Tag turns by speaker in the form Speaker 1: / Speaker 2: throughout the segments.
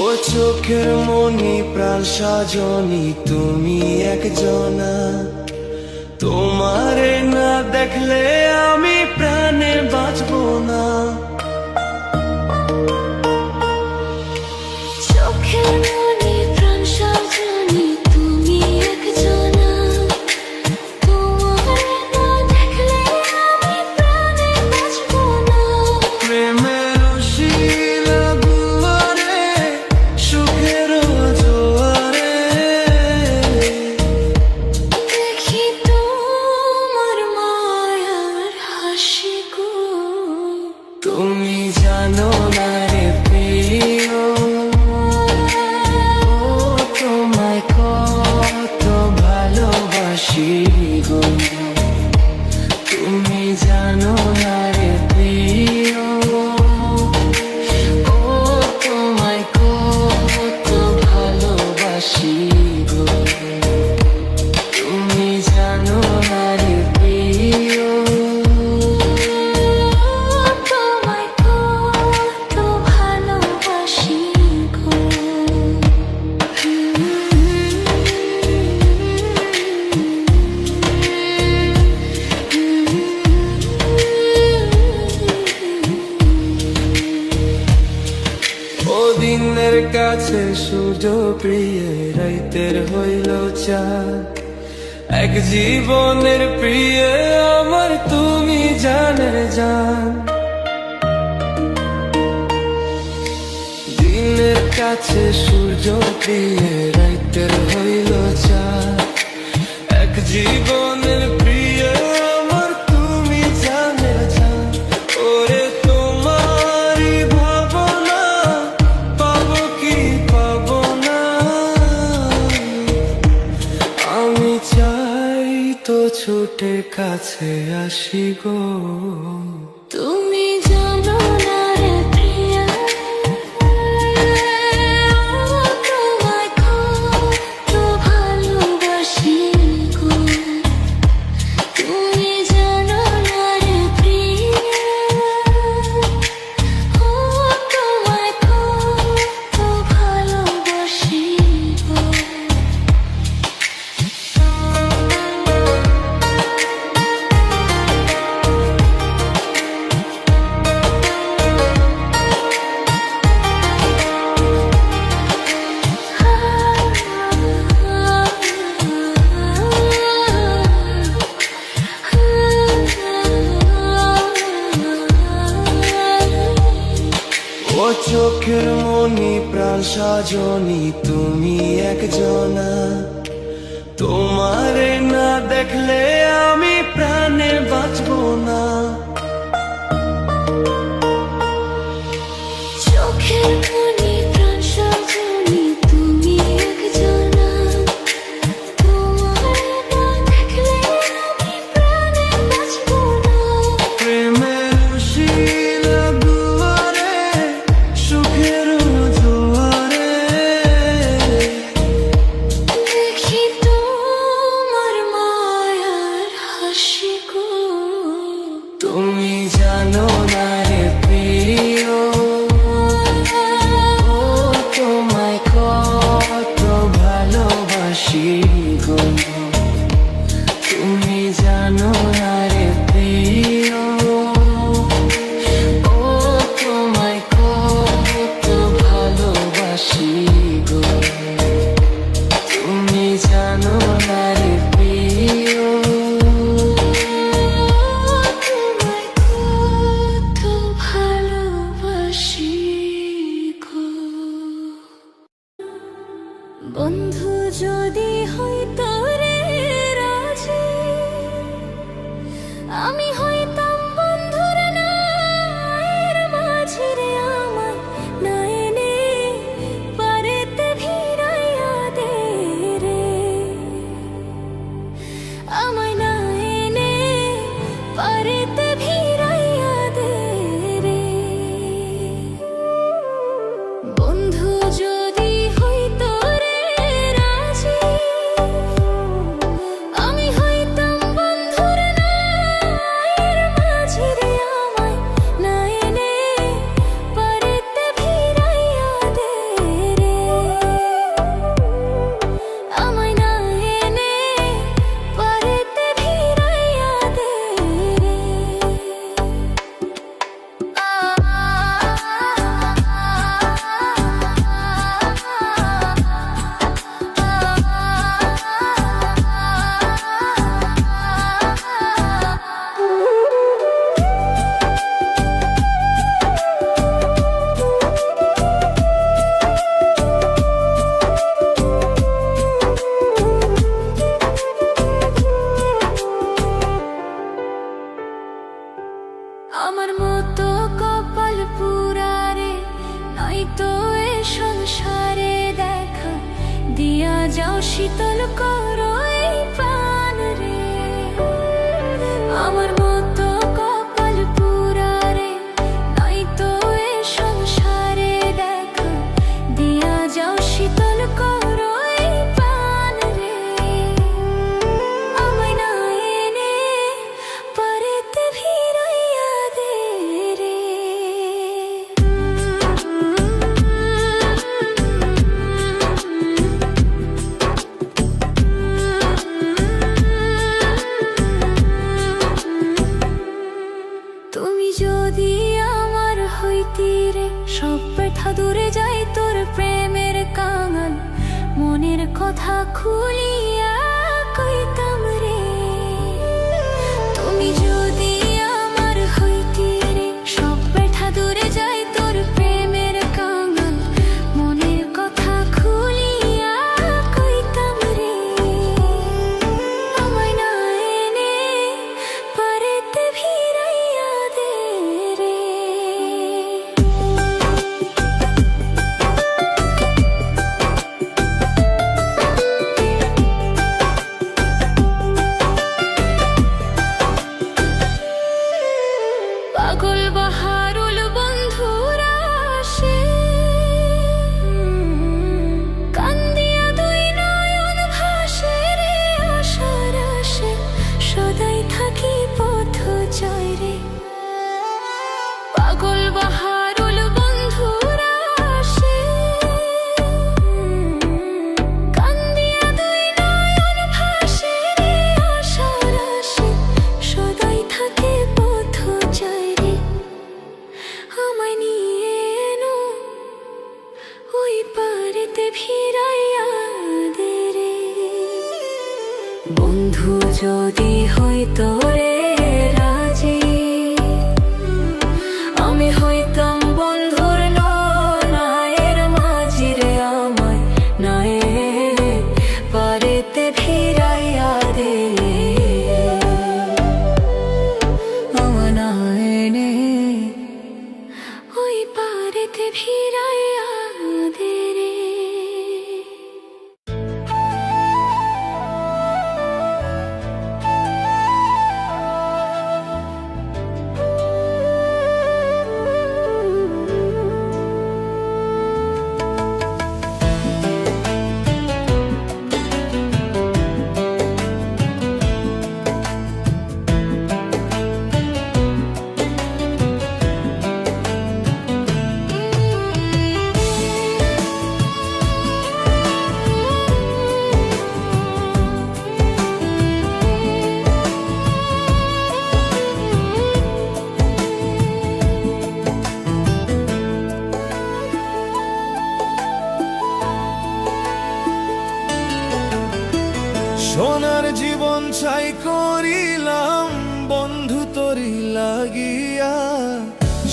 Speaker 1: ও চোখের মনি প্রাণ সাজনি তুমি একজনা, তোমারে না দেখলে আমি প্রাণে বাঁচবো না।
Speaker 2: চোখের মনি প্রাণ সাজনি তুমি একজনা, তোমারে না দেখলে আমি প্রাণে বাঁচবো না।
Speaker 1: প্রেমের শিলা দুয়ারে সুখের জোয়ারে
Speaker 2: দেখি তোমার মায়ার হাসি গো।
Speaker 1: তুমি জানো না রে প্রিয়, ও তোমায় কত ভালোবাসি গো। তুমি জানো না রে প্রিয়, ও তোমায় কত ভালোবাসি গো। তুমি জানো না রে প্রিয়,
Speaker 2: তোমায় কত ভালোবাসি গো।
Speaker 1: ও দিনের কাছে সূর্য প্রিয় রাইতের হইল চাঁদ, এক জীবনের প্রিয় আমার তুমি জানের জান। দিনের কাছে সূর্য প্রিয় রাইতের হইল চাঁদ, এক জীবনের প্রিয় আমার তুমি জানের জান। ওরে তোমারই ভাবনা পাবো কি পাবো না, আমি চাই তো ছুটে কাছে আসি গো।
Speaker 2: তুমি জানো না রে প্রিয়া, তোমায় কত ভালোবাসি গো। তুমি জানো না রে প্রিয়া, তোমায় কত ভালোবাসি গো।
Speaker 1: ও চোখের মনি প্রাণ সাজনি তুমি একজনা, তোমারে না দেখলে আমি প্রাণে বাঁচবো না।
Speaker 2: চোখের মনি প্রাণ সাজনি তুমি একজনা, তোমারে না দেখলে আমি প্রাণে বাঁচবো না।
Speaker 1: প্রেমের শিলা দুয়ারে সুখের জোয়ারে
Speaker 2: দেখি তোমার মায়ার হাসি গো।
Speaker 1: তুমি জানো না রে প্রিয়, ও তোমায় কত ভালোবাসি গো। তুমি জানো না রে প্রিয়, ও তোমায় কত ভালোবাসি গো। তুমি জানো না রে প্রিয়,
Speaker 2: তোমায় কত ভালোবাসি গো। বন্ধু যদি হইতো রে রাজি, আমি হইতাম বন্ধুর নায়ের মাঝি রে। আমায় না এনে পারেতে ভিড়াইয়া দে রে, আমায় না এনে পারেতে ভিড়াইয়া দে রে। বন্ধু যদি হইতো রে রাজি, যাও শীতল করো এই প্রাণ রে। আমার মতো কপাল পুরা রে, নয়তো এ সংসারে দেখা দিয়া যাও শীতল করো এই প্রাণ রে। আমায় না এনে পারেতে ভিড়াইয়া দে রে। তুমি যদি আমার হইতি রে, সব ব্যথা দূরে যাই তোর প্রেমের কাঙাল, মনের কথা খুলিয়া কইতাম রে। তুমি যদি আমার হইতি রে, সব ব্যথা দূরে যাই তোর প্রেমের কাঙাল, মনের কথা খুলিয়া কইতাম রে। আমায় না এনে পারেতে ভিড়াইয়া দে রে। পাগল বাহারুল বন্ধুরা আসে, কান্দিয়া দুই নয়ন ভাসে রে আশার আসে, সদাই থাকি পথ জয় রে। পাগল বাহারুল বন্ধুরা আসে, কান্দিয়া দুই নয়ন ভাসে রে আশার আসে, সদাই থাকে পথ জয় রে। আমায় নিয়ে এনো ওই পারেতে ভিড়াইয়া দে রে। বন্ধু যদি হইতো রে রাজি, আমি হইতাম বন্ধুর নয়নের মাঝি রে। আমায় না এনে পারেতে ভিড়াইয়া দে, আমায় না এনে ওই পারেতে ভিড়াইয়া দে রে।
Speaker 1: সোনার জীবন ছাই করিলাম বন্ধু তোরি লাগিয়া,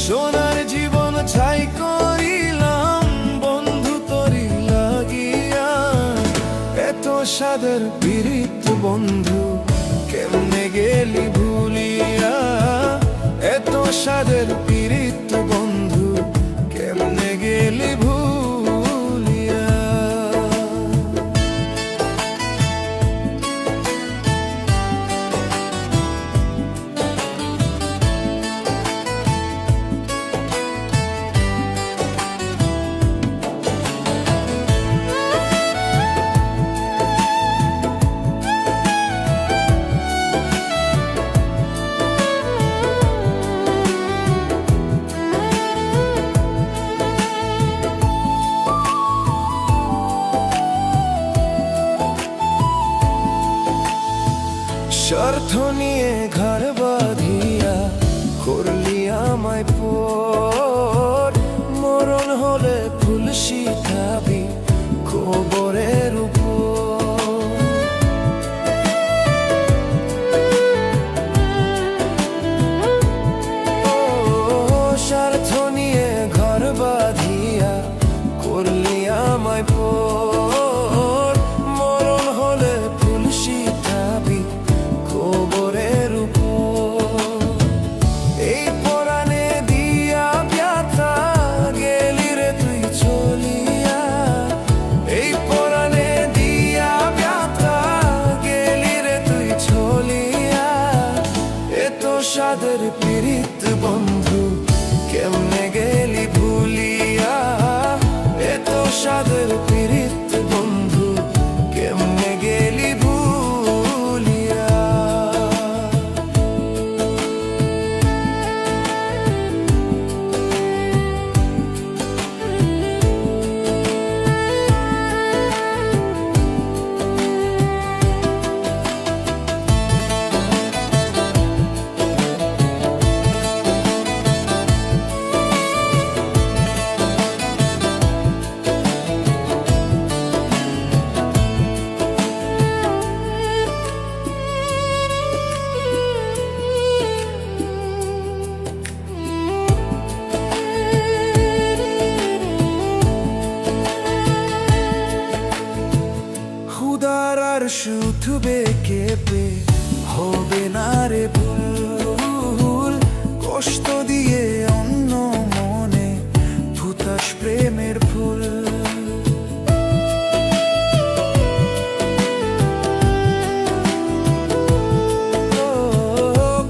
Speaker 1: সোনার জীবন ছাই করিলাম বন্ধু তোরি লাগিয়া। এত সাদের পীড়িত বন্ধু কেমনে গেলি ভুলিয়া, এত সাদের পীড়িত বন্ধু কেমনে গেলি ভুলিয়া। স্বার্থ নিয়ে ঘর বাঁধিয়া করলি আমায় পর, মরণ হলে ফুল শিখাবি কবরের উপর। স্বার্থ নিয়ে ঘর বাঁধিয়া করলি আমায় পর, মরণ হলে ফুল শিখাবি কবরের উপর। এই পরাণে দিয়া ব্যথা গেলি রে তুই চলিয়া, এই পরাণে দিয়া সাদের পীড়িত বন্ধু কেমনে গেলি ভুলিয়া। শুধবে কেঁপে হবে না রে ভুল, কষ্ট দিয়ে অন্য মনে ভুতাস প্রেমের ফুল।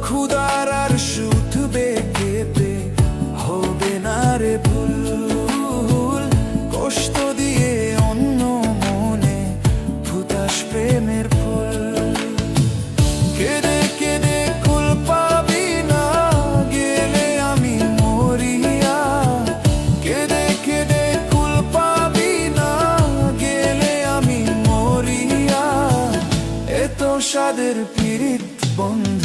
Speaker 1: ক্ষুধার আর শুধবে কেঁপে হবে না রে ভুল, কষ্ট দিয়ে অন্য মনে ভুতাস প্রেমের ফুল। কেঁদে কেঁদে কুল পাবি না গেলে আমি মরিয়া, কেঁদে কেঁদে কুল পাবি না গেলে আমি মরিয়া। এত সাদের পীড়িত বন্ধু